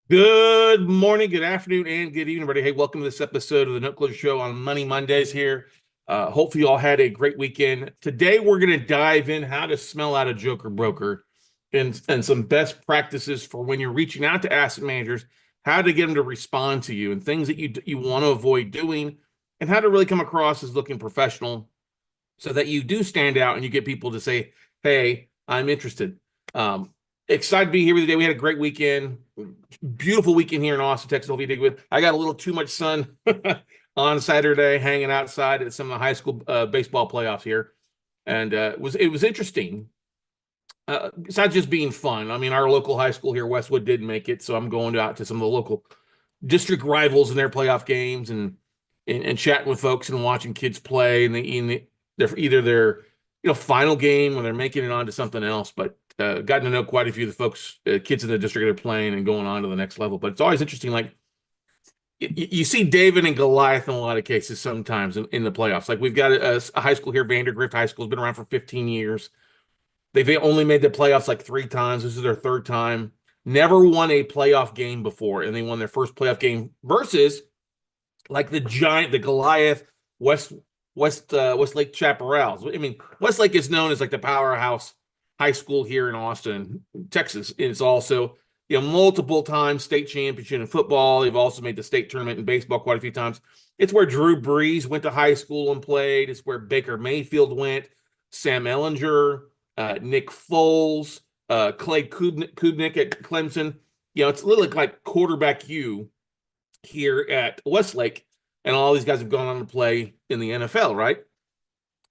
Good morning, good afternoon, and good evening, everybody. Hey, welcome to this episode of the Note Closure Show on Money Mondays here. Hopefully you all had a great weekend. Today, we're going to dive in how to smell out a joker broker and some best practices for when you're reaching out to asset managers, how to get them to respond to you and things that you want to avoid doing, and how to really come across as looking professional so that you do stand out and you get people to say, hey, I'm interested. Um, Excited to be here with you today. We had a great weekend, beautiful weekend here in Austin, Texas. Hope you did good. I got a little too much sun on Saturday, hanging outside at some of the high school baseball playoffs here, and it was interesting. Besides just being fun, I mean, our local high school here, Westwood, didn't make it, so I'm going out to some of the local district rivals in their playoff games and chatting with folks and watching kids play. And they're either their final game or they're making it on to something else. But gotten to know quite a few of the folks, kids in the district that are playing and going on to the next level. But it's always interesting, like you see David and Goliath in a lot of cases sometimes in the playoffs. Like we've got a high school here, Vandergrift High School, has been around for 15 years. They've only made the playoffs like 3 times. This is their third time. Never won a playoff game before, and they won their first playoff game versus like the giant, the Goliath Westlake Chaparrals. I mean, Westlake is known as like the powerhouse high school here in Austin, Texas. It's also multiple time state championship in football. They've also made the state tournament in baseball quite a few times. It's where Drew Brees went to high school and played. It's where Baker Mayfield went, Sam Ellinger, Nick Foles, Clay Kubnik at Clemson. It's literally like quarterback U here at Westlake, and all these guys have gone on to play in the NFL, right?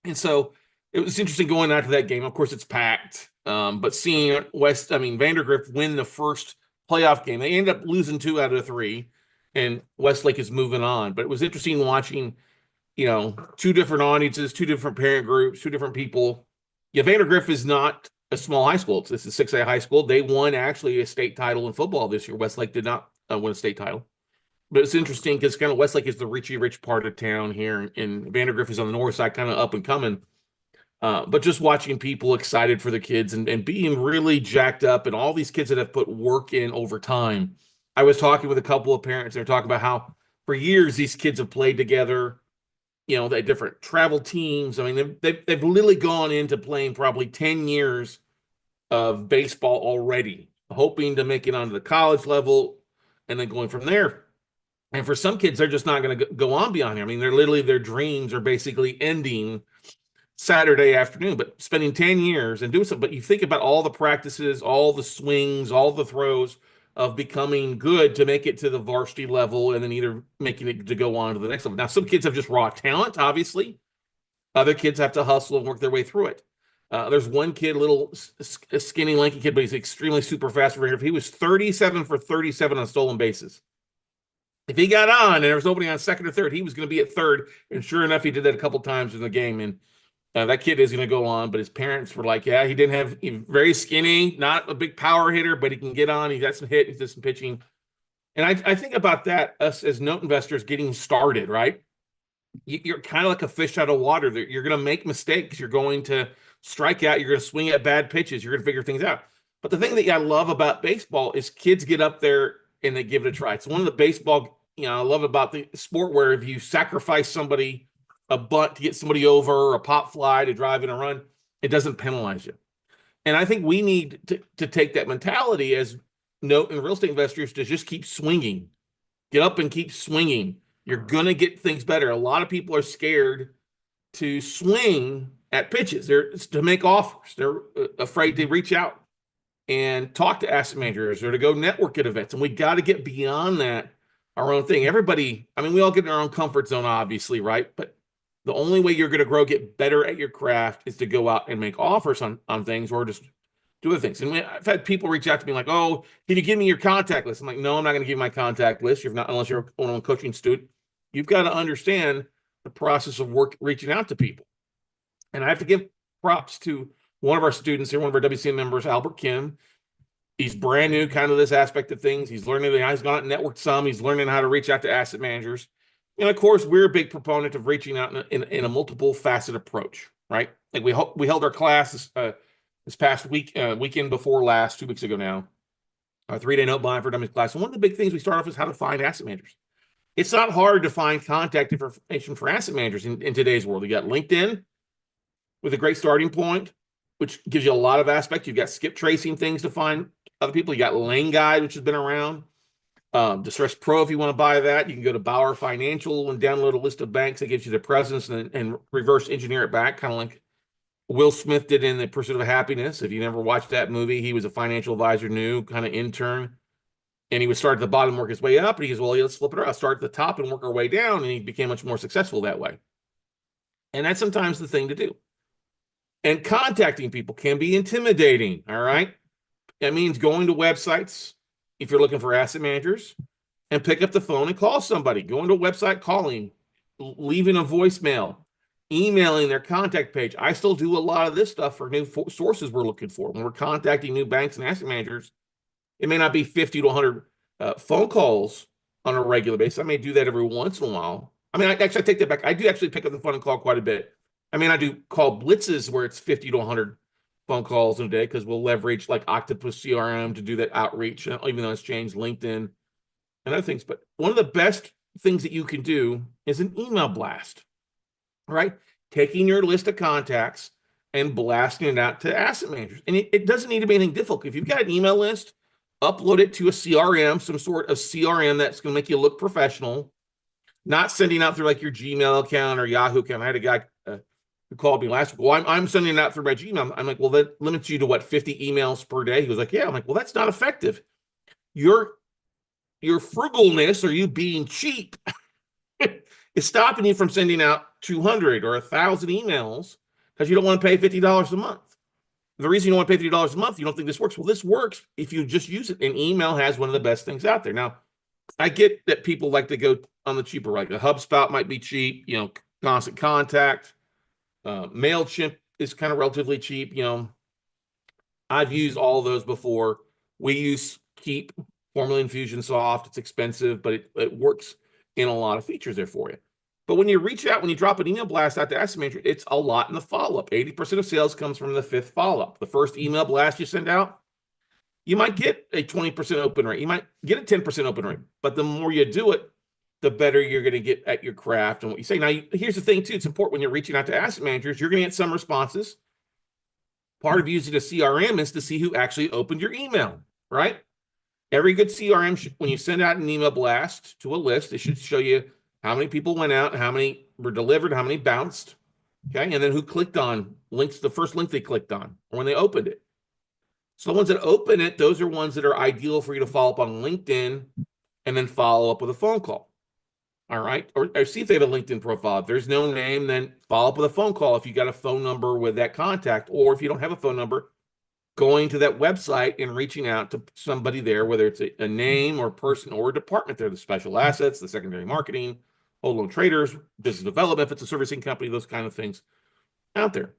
And so it was interesting going out to that game. Of course, it's packed, but seeing Vandergrift win the first playoff game, they ended up losing 2 out of 3, and Westlake is moving on. But it was interesting watching, two different audiences, two different parent groups, two different people. Yeah, Vandergrift is not a small high school. This is 6A high school. They won actually a state title in football this year. Westlake did not win a state title. But it's interesting because kind of Westlake is the rich part of town here, and Vandergrift is on the north side, kind of up and coming. But just watching people excited for the kids and being really jacked up, and all these kids that have put work in over time. I was talking with a couple of parents, and they're talking about how for years these kids have played together, they different travel teams. I mean, they've literally gone into playing probably 10 years of baseball already, hoping to make it onto the college level and then going from there. And for some kids, they're just not going to go on beyond here. I mean, their dreams are basically ending Saturday afternoon, but spending 10 years and doing something. But you think about all the practices, all the swings, all the throws of becoming good to make it to the varsity level and then either making it to go on to the next level. Now, some kids have just raw talent, obviously. Other kids have to hustle and work their way through it. There's one kid, little skinny, lanky kid, but he's extremely super fast. He was 37 for 37 on stolen bases. If he got on and there was nobody on second or third, he was going to be at third. And sure enough, he did that a couple times in the game. And that kid is going to go on. But his parents were like, yeah, he's very skinny, not a big power hitter, but he can get on. He got some hit, he did some pitching. And I think about that, us as note investors getting started, right? You're kind of like a fish out of water. You're going to make mistakes. You're going to strike out. You're going to swing at bad pitches. You're going to figure things out. But the thing that I love about baseball is kids get up there and they give it a try. It's one of the baseball, I love about the sport where if you sacrifice somebody a bunt to get somebody over or a pop fly to drive in a run, it doesn't penalize you. And I think we need to take that mentality as note and real estate investors to just keep swinging. Get up and keep swinging. You're going to get things better. A lot of people are scared to swing at pitches. They're to make offers. They're afraid to reach out and talk to asset managers or to go network at events. And we got to get beyond that, our own thing. Everybody, I mean, we all get in our own comfort zone, obviously, right? But the only way you're going to grow, get better at your craft is to go out and make offers on things or just do other things. And I've had people reach out to me like, oh, can you give me your contact list? I'm like, no, I'm not going to give you my contact list. You're not, unless you're a one-on-one coaching student. You've got to understand the process of reaching out to people. And I have to give props to one of our students here, one of our WCM members, Albert Kim. He's brand new kind of this aspect of things. He's learning, he's gone out and networked some. He's learning how to reach out to asset managers. And of course, we're a big proponent of reaching out in a multiple facet approach, right? Like we held our class this past weekend before last, 2 weeks ago now. our 3-day note buying for dummies class. And one of the big things we start off is how to find asset managers. It's not hard to find contact information for asset managers in today's world. You got LinkedIn with a great starting point, which gives you a lot of aspects. You've got skip tracing things to find other people. You got Lane Guide, which has been around. Distress Pro, if you want to buy that. You can go to Bauer Financial and download a list of banks that gives you the presence and reverse engineer it back, kind of like Will Smith did in The Pursuit of Happiness. If you never watched that movie, he was a financial advisor, new kind of intern. And he would start at the bottom, work his way up. And he goes, well, let's flip it around. Start at the top and work our way down. And he became much more successful that way. And that's sometimes the thing to do. And contacting people can be intimidating, all right? That means going to websites if you're looking for asset managers and pick up the phone and call somebody. Going to a website, calling, leaving a voicemail, emailing their contact page. I still do a lot of this stuff for new sources we're looking for. When we're contacting new banks and asset managers, it may not be 50 to 100 phone calls on a regular basis. I may do that every once in a while. I mean, I take that back. I do actually pick up the phone and call quite a bit. I mean, I do call blitzes where it's 50 to 100 phone calls in a day because we'll leverage like Octopus CRM to do that outreach, even though it's changed, LinkedIn and other things. But one of the best things that you can do is an email blast, right? Taking your list of contacts and blasting it out to asset managers. And it doesn't need to be anything difficult. If you've got an email list, upload it to a CRM, some sort of CRM that's going to make you look professional, not sending out through like your Gmail account or Yahoo account. I had a guy who called me last week. Well, I'm sending it out through my Gmail. I'm like, well, that limits you to what, 50 emails per day? He was like, yeah. I'm like, well, that's not effective. Your frugalness or you being cheap is stopping you from sending out 200 or 1,000 emails because you don't want to pay $50 a month. The reason you don't want to pay $50 a month, you don't think this works. Well, this works if you just use it. And email has one of the best things out there. Now, I get that people like to go on the cheaper, like a HubSpot might be cheap, Constant Contact. MailChimp is kind of relatively cheap. I've used all of those before. We use Keep, formerly Infusionsoft. It's expensive, but it works in a lot of features there for you. But when you reach out, when you drop an email blast out to asset manager, it's a lot in the follow-up. 80% of sales comes from the 5th follow-up. The first email blast you send out, you might get a 20% open rate. You might get a 10% open rate. But the more you do it, the better you're going to get at your craft and what you say. Now, here's the thing, too. It's important when you're reaching out to asset managers, you're going to get some responses. Part of using a CRM is to see who actually opened your email, right? Every good CRM, when you send out an email blast to a list, it should show you how many people went out, how many were delivered, how many bounced, okay? And then who clicked on links, the first link they clicked on, or when they opened it. So the ones that open it, those are ones that are ideal for you to follow up on LinkedIn and then follow up with a phone call, all right? Or see if they have a LinkedIn profile. If there's no name, then follow up with a phone call if you got a phone number with that contact, or if you don't have a phone number, going to that website and reaching out to somebody there, whether it's a name or person or a department there, the special assets, the secondary marketing, whole loan traders, business development, if it's a servicing company, those kind of things out there.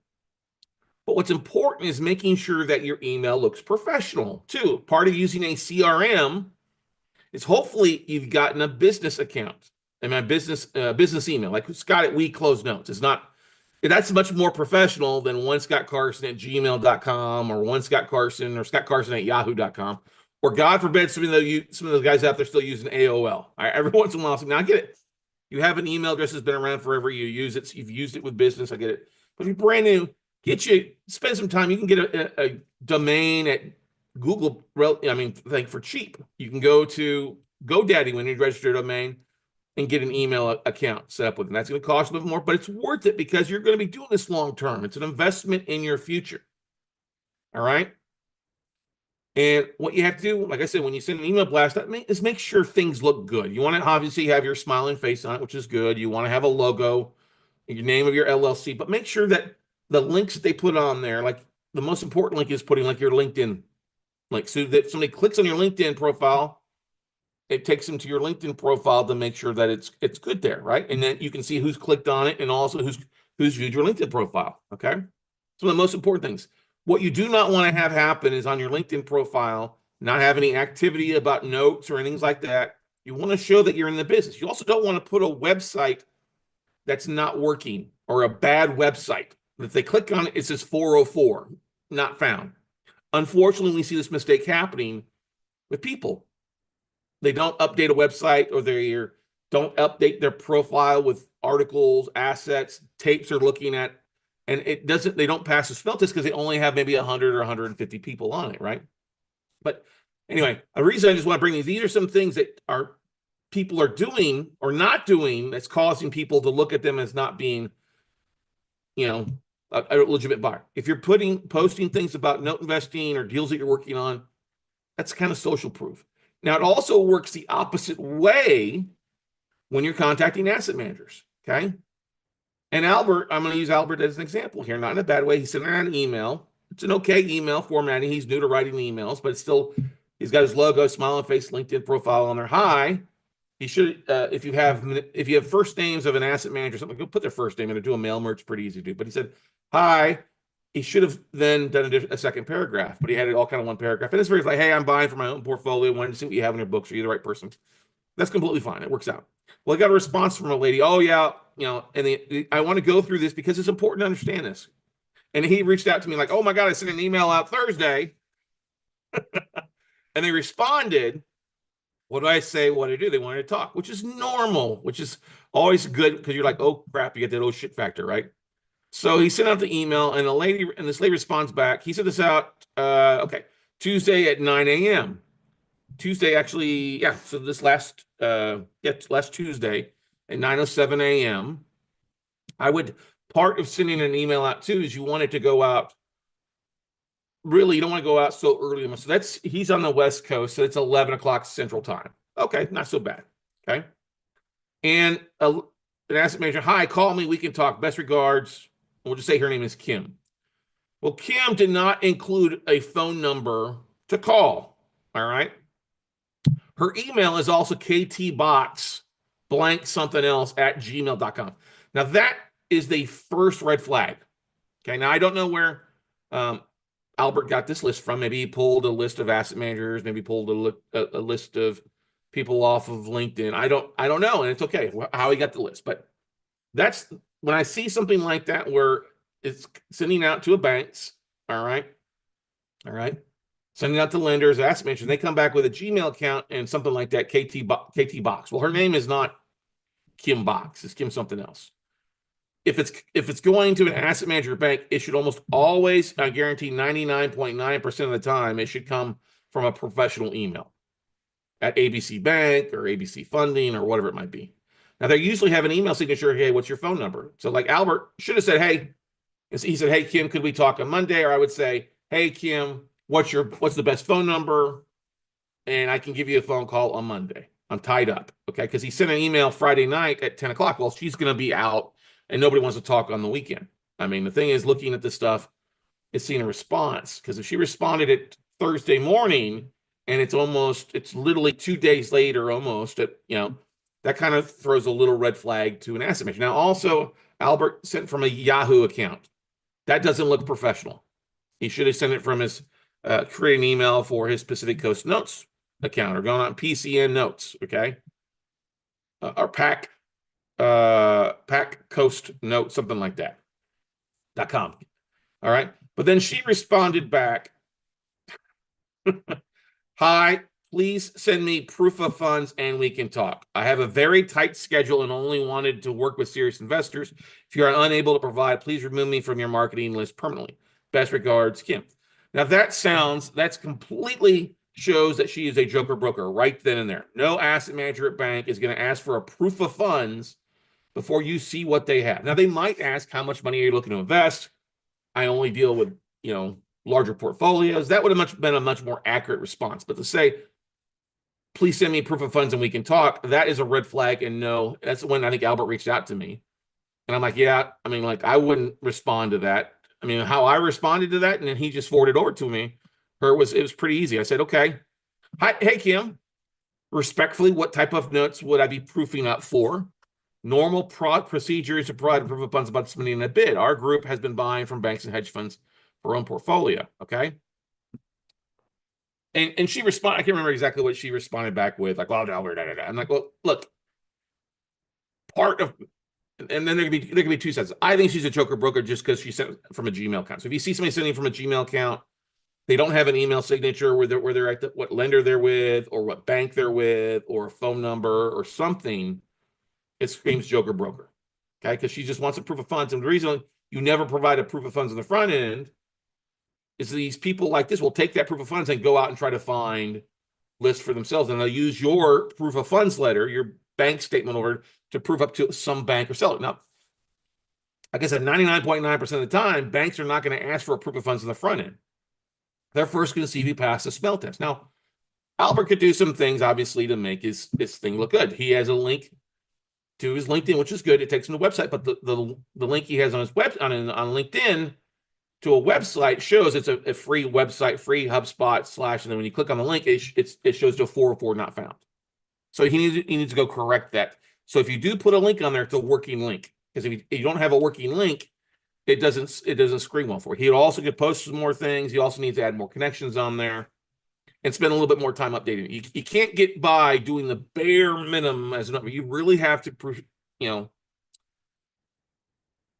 But what's important is making sure that your email looks professional too. Part of using a CRM is hopefully you've gotten a business account and my business email, like Scott at We Close Notes. It's not, that's much more professional than onescottcarson@gmail.com or onescottcarson or scottcarson@yahoo.com. Or God forbid, some of those guys out there still using AOL. Every once in a while, now I get it. You have an email address that's been around forever. You use it. You've used it with business. I get it. But if you're brand new, spend some time. You can get a domain at Google. For cheap. You can go to GoDaddy when you register a domain and get an email account set up with them. That's going to cost a little bit more, but it's worth it because you're going to be doing this long term. It's an investment in your future. All right. And what you have to do, like I said, when you send an email blast, is make sure things look good. You want to obviously have your smiling face on it, which is good. You want to have a logo, your name of your LLC, but make sure that the links that they put on there, like the most important link is putting like your LinkedIn link, so that somebody clicks on your LinkedIn profile, it takes them to your LinkedIn profile to make sure that it's good there, right? And then you can see who's clicked on it and also who's viewed your LinkedIn profile, okay? Some of the most important things. What you do not want to have happen is on your LinkedIn profile, not have any activity about notes or anything like that. You want to show that you're in the business. You also don't want to put a website that's not working or a bad website. If they click on it, it says 404, not found. Unfortunately, we see this mistake happening with people. They don't update a website, or they don't update their profile with articles, assets, tapes they're looking at. And they don't pass the smell test because they only have maybe 100 or 150 people on it, right? But anyway, a reason I just want to bring these are some things that people are doing or not doing that's causing people to look at them as not being, a legitimate buyer. If you're posting things about note investing or deals that you're working on, that's kind of social proof. Now, it also works the opposite way when you're contacting asset managers, okay? And Albert, I'm going to use Albert as an example here, not in a bad way. He's sending out an email. It's an okay email formatting. He's new to writing emails, but it's still, he's got his logo, smiling face, LinkedIn profile on there. Hi. He should, if you have first names of an asset manager, something, go put their first name in or do a mail merge, pretty easy to do. But he said, hi. He should have then done a second paragraph, but he had it all kind of one paragraph. And it's very like, hey, I'm buying for my own portfolio. Wanted to see what you have in your books. Are you the right person? That's completely fine. It works out. Well, I got a response from a lady. Oh, yeah. And I want to go through this because it's important to understand this. And he reached out to me like, oh my God, I sent an email out Thursday. And they responded. What did I say? What did I do? They wanted to talk, which is normal, which is always good because you're like, oh crap, you get that oh shit factor, right? So he sent out the email, and this lady responds back. He sent this out, okay, Tuesday at 9 a.m. Tuesday, actually, yeah. So this last Tuesday at 9:07 a.m. Part of sending an email out too is you want it to go out. Really, you don't want to go out so early. So he's on the West Coast, so it's 11 o'clock Central Time. Okay, not so bad. Okay, and an asset manager, hi, call me. We can talk. Best regards. We'll just say her name is Kim. Well, Kim did not include a phone number to call. All right. Her email is also ktbox blank something else at gmail.com. Now, that is the first red flag. Okay. Now, I don't know where Albert got this list from. Maybe he pulled a list of asset managers, maybe pulled a list of people off of LinkedIn. I don't know. And it's okay how he got the list. But that's when I see something like that where it's sending out to a banks, all right, sending out to lenders, asset managers, they come back with a Gmail account and something like that, KT Box. Well, her name is not Kim Box; it's Kim something else. If it's going to an asset manager bank, it should almost always, I guarantee 99.9% of the time, it should come from a professional email at ABC Bank or ABC Funding or whatever it might be. Now, they usually have an email signature. Hey, what's your phone number? So like Albert should have said, hey, he said, hey, Kim, could we talk on Monday? Or I would say, hey, Kim, what's the best phone number? And I can give you a phone call on Monday. I'm tied up. Okay. Because he sent an email Friday night at 10 o'clock. Well, she's going to be out and nobody wants to talk on the weekend. I mean, the thing is, looking at this stuff is seeing a response. Because if she responded at Thursday morning and it's literally 2 days later, almost that kind of throws a little red flag to an asset manager. Now, also, Albert sent from a Yahoo account. That doesn't look professional. He should have sent it from his create an email for his Pacific Coast Notes account or going on PCN Notes, okay? Or Pac Coast Note, something like that. .com. All right. But then she responded back, hi, please send me proof of funds and we can talk. I have a very tight schedule and only wanted to work with serious investors. If you are unable to provide, please remove me from your marketing list permanently. Best regards, Kim. Now that's completely shows that she is a joker broker right then and there. No asset manager at bank is going to ask for a proof of funds before you see what they have. Now they might ask, how much money are you looking to invest? I only deal with, larger portfolios. That would have been a much more accurate response. But to say, please send me proof of funds and we can talk, that is a red flag. And no, that's when I think Albert reached out to me. And I'm like, yeah, I wouldn't respond to that. How I responded to that, and then he just forwarded over to me. It was pretty easy. I said, okay. Hi, hey, Kim. Respectfully, what type of notes would I be proofing up for? Normal procedures to provide proof of funds about submitting a bid. Our group has been buying from banks and hedge funds for our own portfolio. Okay. And she responded, I can't remember exactly what she responded back with, like, well, no, I'm like, well, look, and then there could be two sides. I think she's a joker broker just because she sent from a Gmail account. So if you see somebody sending from a Gmail account, They don't have an email signature where they're at what lender they're with or what bank they're with or a phone number or something. It screams joker broker. Okay, because she just wants a proof of funds. And the reason you never provide a proof of funds on the front end is these people like this will take that proof of funds and go out and try to find lists for themselves. And they'll use your proof of funds letter, your bank statement over to prove up to some bank or seller. Now, like I said, 99.9% of the time, banks are not going to ask for a proof of funds on the front end. They're first going to see if you pass the smell test. Now, Albert could do some things, obviously, to make his thing look good. He has a link to his LinkedIn, which is good. It takes him to the website, but the link he has on his web on LinkedIn to a website shows it's a free website, free HubSpot / and then when you click on the link, it shows to a 404 not found. So he needs to go correct that. So if you do put a link on there, it's a working link. Because if you don't have a working link, it doesn't screen well for you. He also could post some more things. He also needs to add more connections on there and spend a little bit more time updating. You can't get by doing the bare minimum as a number. You really have to,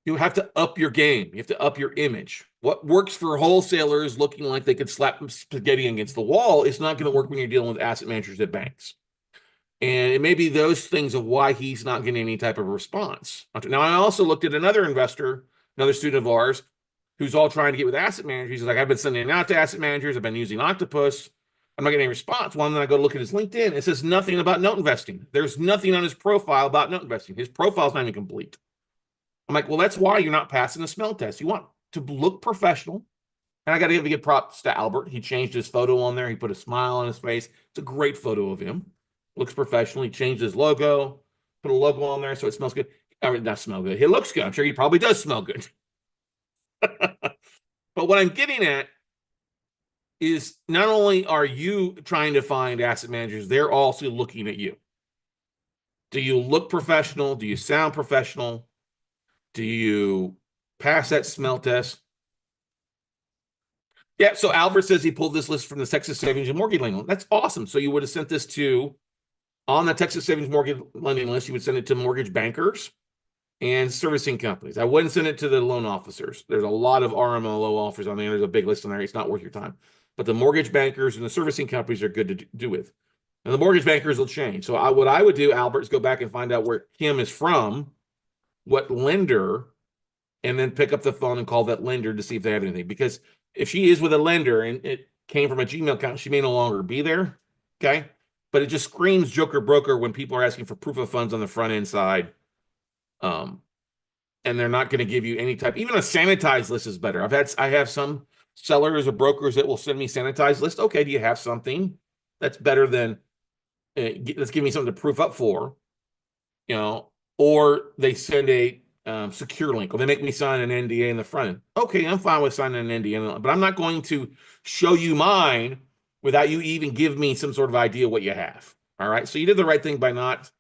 you have to up your game. You have to up your image. What works for wholesalers looking like they could slap spaghetti against the wall is not going to work when you're dealing with asset managers at banks. And it may be those things of why he's not getting any type of response. Now, I also looked at another investor, another student of ours, who's all trying to get with asset managers. He's like, I've been sending it out to asset managers. I've been using Octopus. I'm not getting any response. Well, then I go look at his LinkedIn. It says nothing about note investing. There's nothing on his profile about note investing. His profile's not even complete. I'm like, well, that's why you're not passing the smell test. You want to look professional. And I got to give props to Albert. He changed his photo on there. He put a smile on his face. It's a great photo of him. Looks professional. He changed his logo, put a logo on there so it smells good. I mean, not smell good. It looks good. I'm sure he probably does smell good. But what I'm getting at is not only are you trying to find asset managers, they're also looking at you. Do you look professional? Do you sound professional? Do you pass that smell test? Yeah, so Albert says he pulled this list from the Texas Savings and Mortgage Lending. That's awesome. So you would have sent this to, on the Texas Savings Mortgage Lending list, you would send it to mortgage bankers and servicing companies. I wouldn't send it to the loan officers. There's a lot of RMLO offers on there. There's a big list on there. It's not worth your time. But the mortgage bankers and the servicing companies are good to do with. And the mortgage bankers will change. So what I would do, Albert, is go back and find out where Kim is from, what lender, and then pick up the phone and call that lender to see if they have anything. Because if she is with a lender and it came from a Gmail account, she may no longer be there. Okay. But it just screams joker broker when people are asking for proof of funds on the front end side. And they're not going to give you any type, even a sanitized list is better. I have some sellers or brokers that will send me sanitized list. Okay. Do you have something that's better than let's give me something to proof up for, or they send a secure link, or they make me sign an NDA in the front end. Okay, I'm fine with signing an NDA, but I'm not going to show you mine without you even give me some sort of idea what you have. All right, so you did the right thing by not,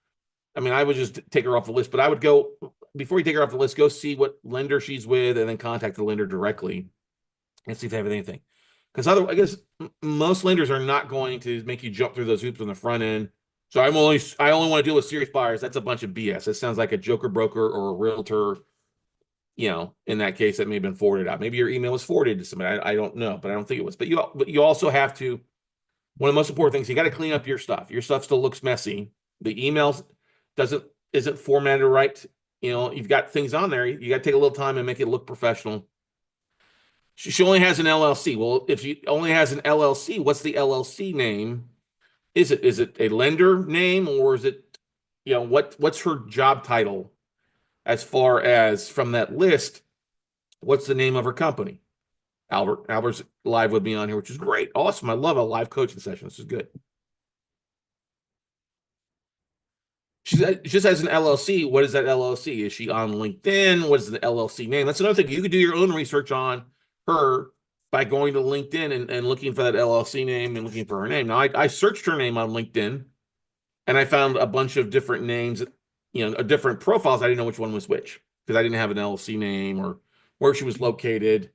I would just take her off the list, but I would go, before you take her off the list, go see what lender she's with and then contact the lender directly and see if they have anything. Because otherwise, I guess most lenders are not going to make you jump through those hoops on the front end. So I only want to deal with serious buyers. That's a bunch of BS. That sounds like a joker broker or a realtor. In that case, that may have been forwarded out. Maybe your email was forwarded to somebody. I don't know, but I don't think it was. But you also have to. One of the most important things, you got to clean up your stuff. Your stuff still looks messy. The emails isn't formatted right. You've got things on there. You got to take a little time and make it look professional. She only has an LLC. Well, if she only has an LLC, what's the LLC name? Is it a lender name, or is it, what's her job title as far as from that list? What's the name of her company? Albert's live with me on here, which is great. Awesome. I love a live coaching session. This is good. She just has an LLC. What is that LLC? Is she on LinkedIn? What is the LLC name? That's another thing. You could do your own research on her by going to LinkedIn and looking for that LLC name and looking for her name. Now, I searched her name on LinkedIn, and I found a bunch of different names, different profiles. I didn't know which one was which because I didn't have an LLC name or where she was located.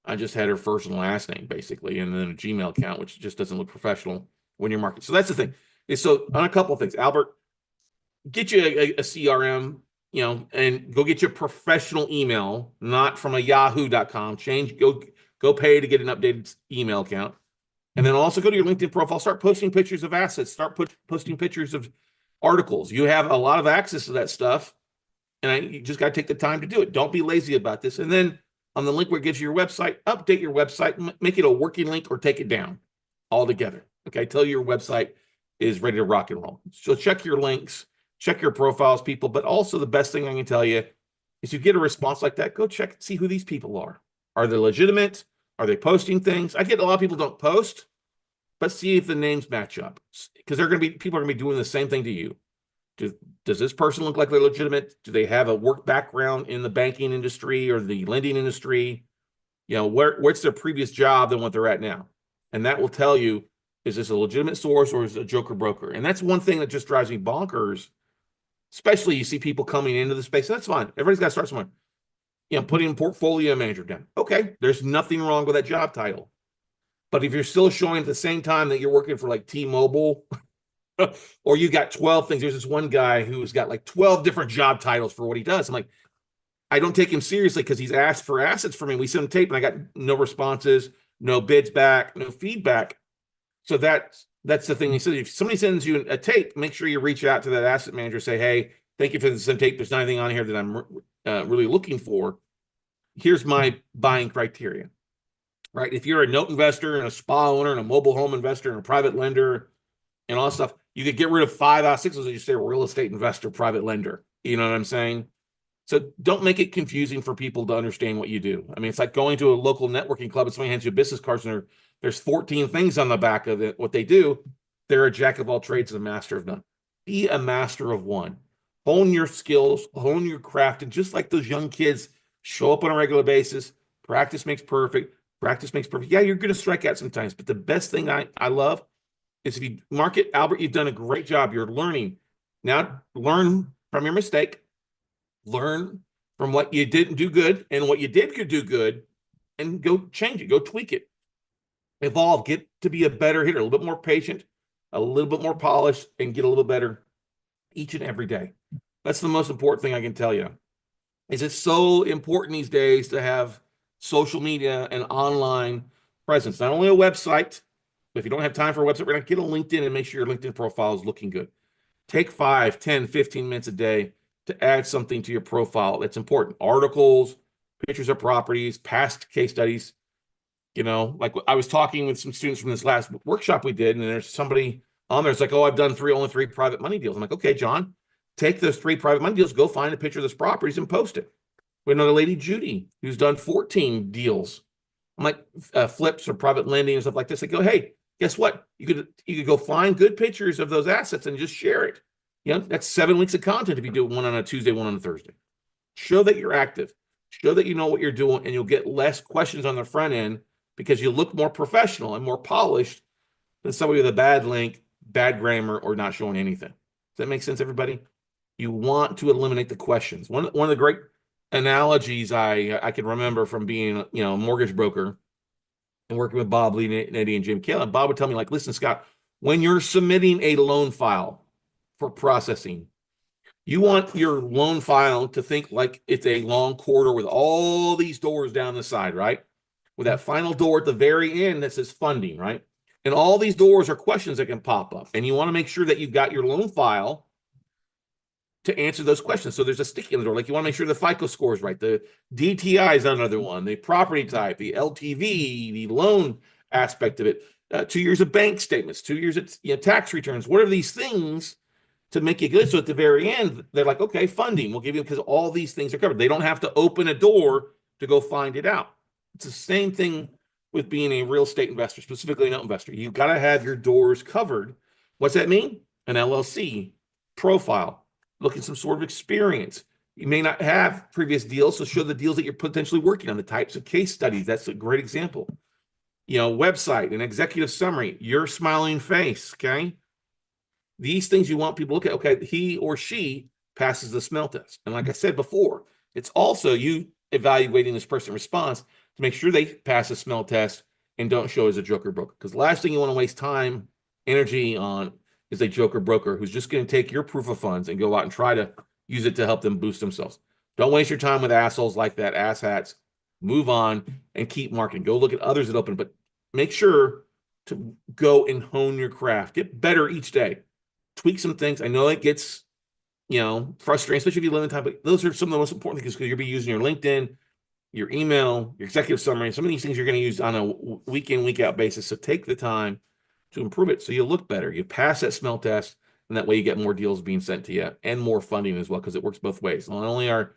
I just had her first and last name, basically, and then a Gmail account, which just doesn't look professional when you're marketing. So that's the thing. So on a couple of things, Albert, get you a CRM, and go get your professional email, not from a yahoo.com. Go Go pay to get an updated email account. And then also go to your LinkedIn profile, start posting pictures of assets, start posting pictures of articles. You have a lot of access to that stuff, and you just got to take the time to do it. Don't be lazy about this. And then on the link where it gives you your website, update your website, make it a working link or take it down altogether. Okay, tell your website is ready to rock and roll. So check your links, check your profiles, people. But also the best thing I can tell you is you get a response like that, go check and see who these people are. Are they legitimate? Are they posting things? I get a lot of people don't post, but see if the names match up, because people are going to be doing the same thing to you. Does this person look like they're legitimate? Do they have a work background in the banking industry or the lending industry? You know, where's their previous job than what they're at now? And that will tell you, is this a legitimate source or is it a joker broker? And that's one thing that just drives me bonkers, especially you see people coming into the space. That's fine. Everybody's got to start somewhere. You know, putting portfolio manager down. Okay, there's nothing wrong with that job title. But if you're still showing at the same time that you're working for like T-Mobile, or you got 12 things. There's this one guy who's got like 12 different job titles for what he does. I'm like, I don't take him seriously because he's asked for assets from me. We send him tape and I got no responses, no bids back, no feedback. So that's the thing. He said, if somebody sends you a tape, make sure you reach out to that asset manager, say, hey, thank you for the tape. There's not anything on here that I'm really looking for. Here's my buying criteria, right? If you're a note investor and a spa owner and a mobile home investor and a private lender and all that stuff, you could get rid of 5 out of 6 as you say, real estate investor, private lender. You know what I'm saying? So don't make it confusing for people to understand what you do. I mean, it's like going to a local networking club and somebody hands you a business card and there's 14 things on the back of it. What they do, they're a jack of all trades and a master of none. Be a master of one. Hone your skills, hone your craft, and just like those young kids, show up on a regular basis. Practice makes perfect. Practice makes perfect. Yeah, you're going to strike out sometimes, but the best thing I love is if you market, Albert, you've done a great job. You're learning. Now learn from your mistake. Learn from what you didn't do good and what you did could do good, and go change it. Go tweak it. Evolve. Get to be a better hitter, a little bit more patient, a little bit more polished, and get a little better each and every day. That's the most important thing I can tell you. Is it's so important these days to have social media and online presence. Not only a website, but if you don't have time for a website, we're going to get a LinkedIn and make sure your LinkedIn profile is looking good. Take 5, 10, 15 minutes a day to add something to your profile that's important. Articles, pictures of properties, past case studies. You know, like I was talking with some students from this last workshop we did, and there's somebody on there. It's like, oh, I've done only 3 private money deals. I'm like, okay, John, take those 3 private money deals, go find a picture of those properties and post it. We have another lady, Judy, who's done 14 deals. I'm like, flips or private lending and stuff like this. I go, hey, guess what? You could go find good pictures of those assets and just share it. You know, that's 7 weeks of content if you do one on a Tuesday, one on a Thursday. Show that you're active. Show that you know what you're doing, and you'll get less questions on the front end because you look more professional and more polished than somebody with a bad link, bad grammar, or not showing anything. Does that make sense, everybody? You want to eliminate the questions. One of the great analogies I can remember from being, a mortgage broker and working with Bob Lee, Eddie, and Jim Caleb. Bob would tell me, like, listen, Scott, when you're submitting a loan file for processing, you want your loan file to think like it's a long corridor with all these doors down the side, right? With that final door at the very end that says funding, right? And all these doors are questions that can pop up. And you want to make sure that you've got your loan file to answer those questions. So there's a sticky on the door. Like, you want to make sure the FICO score is right. The DTI is another one. The property type, the LTV, the loan aspect of it. 2 years of bank statements, 2 years of tax returns. What are these things to make you good? So at the very end, they're like, okay, funding, we'll give you, because all these things are covered. They don't have to open a door to go find it out. It's the same thing with being a real estate investor, specifically a note investor. You've got to have your doors covered. What's that mean? An LLC, profile, look at some sort of experience. You may not have previous deals, so show the deals that you're potentially working on, the types of case studies. That's a great example. Website, an executive summary, your smiling face, okay? These things you want people to look at. Okay, he or she passes the smell test. And like I said before, it's also you evaluating this person's response to make sure they pass the smell test and don't show as a joker broker. Because the last thing you want to waste time, energy on is a joker broker who's just going to take your proof of funds and go out and try to use it to help them boost themselves. Don't waste your time with assholes like that, asshats. move on, and keep marketing. Go look at others that open, but make sure to go and hone your craft. Get better each day. Tweak some things. I know it gets, frustrating, especially if you live in time, but those are some of the most important things because you'll be using your LinkedIn, your email, your executive summary. Some of these things you're going to use on a week in, week out basis. So take the time to improve it so you look better. You pass that smell test, and that way you get more deals being sent to you and more funding as well, because it works both ways. Not only are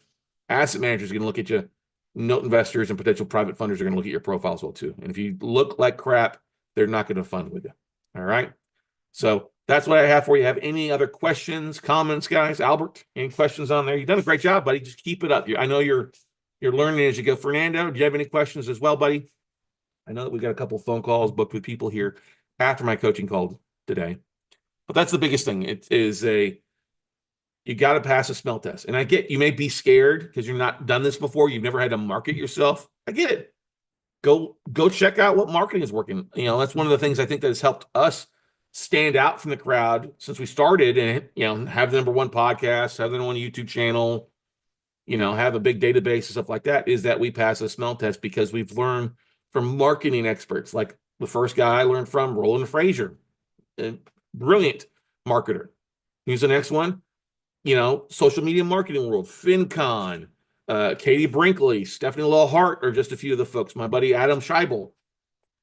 asset managers going to look at you, note investors and potential private funders are going to look at your profile as well too. And if you look like crap, they're not going to fund with you. All right. So that's what I have for you. Have any other questions, comments, guys? Albert, any questions on there? You've done a great job, buddy. Just keep it up. I know you're learning as you go. Fernando, do you have any questions as well, buddy? I know that we got a couple phone calls booked with people here after my coaching call today. But that's the biggest thing. It is you got to pass a smell test. And I get you may be scared because you've not done this before. You've never had to market yourself. I get it. Go check out what marketing is working. That's one of the things I think that has helped us stand out from the crowd since we started, and have the #1 podcast, have the #1 YouTube channel, have a big database and stuff like that, is that we pass a smell test because we've learned from marketing experts. Like the first guy I learned from, Roland Frazier, a brilliant marketer. Who's the next one? Social media marketing world, FinCon, Katie Brinkley, Stephanie Law Hart are just a few of the folks. My buddy Adam Scheibel,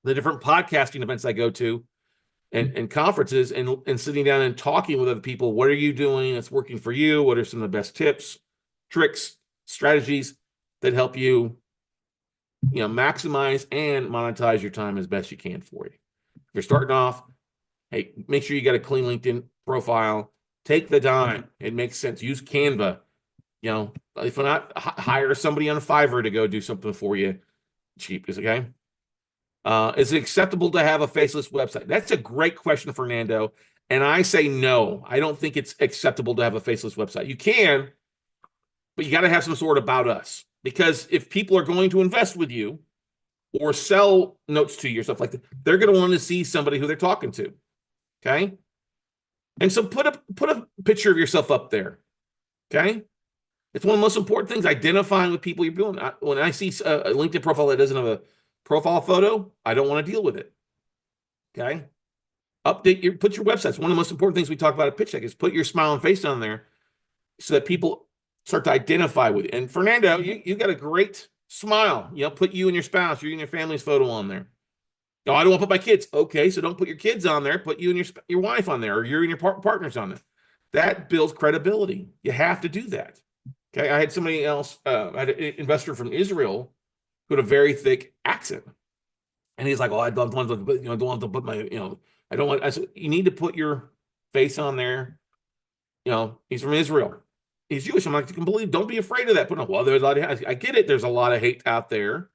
the different podcasting events I go to and conferences and sitting down and talking with other people. What are you doing that's working for you? What are some of the best tips, tricks, strategies that help you, maximize and monetize your time as best you can for you? If you're starting off, hey, make sure you got a clean LinkedIn profile. Take the time. It makes sense. Use Canva. If not, hire somebody on Fiverr to go do something for you cheap. Is okay. Is it acceptable to have a faceless website? That's a great question, Fernando. And I say no. I don't think it's acceptable to have a faceless website. You can, but you got to have some sort of about us. Because if people are going to invest with you or sell notes to you or stuff like that, they're going to want to see somebody who they're talking to. Okay. And so put a picture of yourself up there. Okay. It's one of the most important things, identifying with people you're doing. When I see a LinkedIn profile that doesn't have a profile photo, I don't want to deal with it. Okay. Put your website. It's one of the most important things we talk about at Pitch Deck is put your smile and face on there so that people start to identify with you. And Fernando, you got a great smile. Put you and your spouse, you and your family's photo on there. No, I don't want to put my kids. Okay, so don't put your kids on there. Put you and your wife on there, or you and your partners on there. That builds credibility. You have to do that. Okay, I had somebody else, I had an investor from Israel who had a very thick accent, and he's like, "Oh, I don't want to, don't want to put my, I don't want." I said, "You need to put your face on there." He's from Israel. He's Jewish. I'm like, you can believe. Don't be afraid of that. But well, there's a lot of. I get it. There's a lot of hate out there.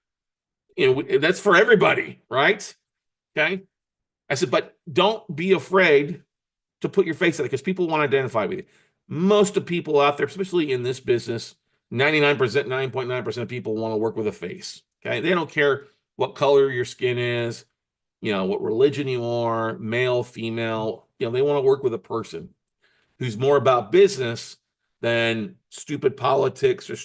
That's for everybody, right? Okay. I said, but don't be afraid to put your face on it because people want to identify with you. Most of people out there, especially in this business, 99%, 9.9% of people want to work with a face. Okay. They don't care what color your skin is, what religion you are, male, female. They want to work with a person who's more about business than stupid politics or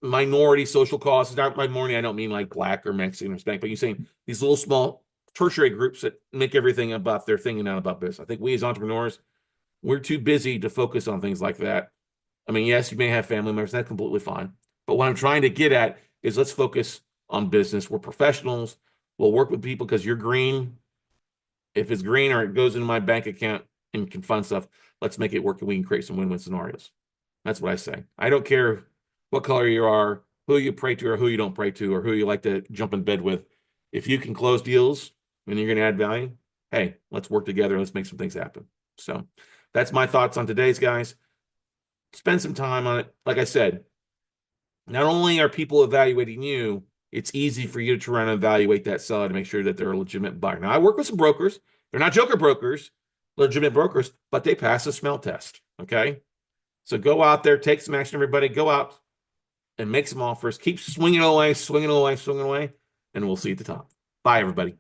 minority social causes. Not minority, I don't mean like black or Mexican or Hispanic, but you're saying these little small tertiary groups that make everything about their thing and not about business. I think we as entrepreneurs, we're too busy to focus on things like that. Yes, you may have family members, that's completely fine. But what I'm trying to get at is let's focus on business. We're professionals. We'll work with people because you're green. If it's green or it goes into my bank account and can fund stuff, let's make it work and we can create some win-win scenarios. That's what I say. I don't care what color you are, who you pray to or who you don't pray to, or who you like to jump in bed with. If you can close deals and you're going to add value, hey, let's work together. Let's make some things happen. So that's my thoughts on today's, guys. Spend some time on it. Like I said, not only are people evaluating you, it's easy for you to try and evaluate that seller to make sure that they're a legitimate buyer. Now, I work with some brokers. They're not joker brokers, legitimate brokers, but they pass a smell test. Okay. So go out there, take some action, everybody. Go out and make some offers. Keep swinging away, swinging away, swinging away, and we'll see you at the top. Bye, everybody.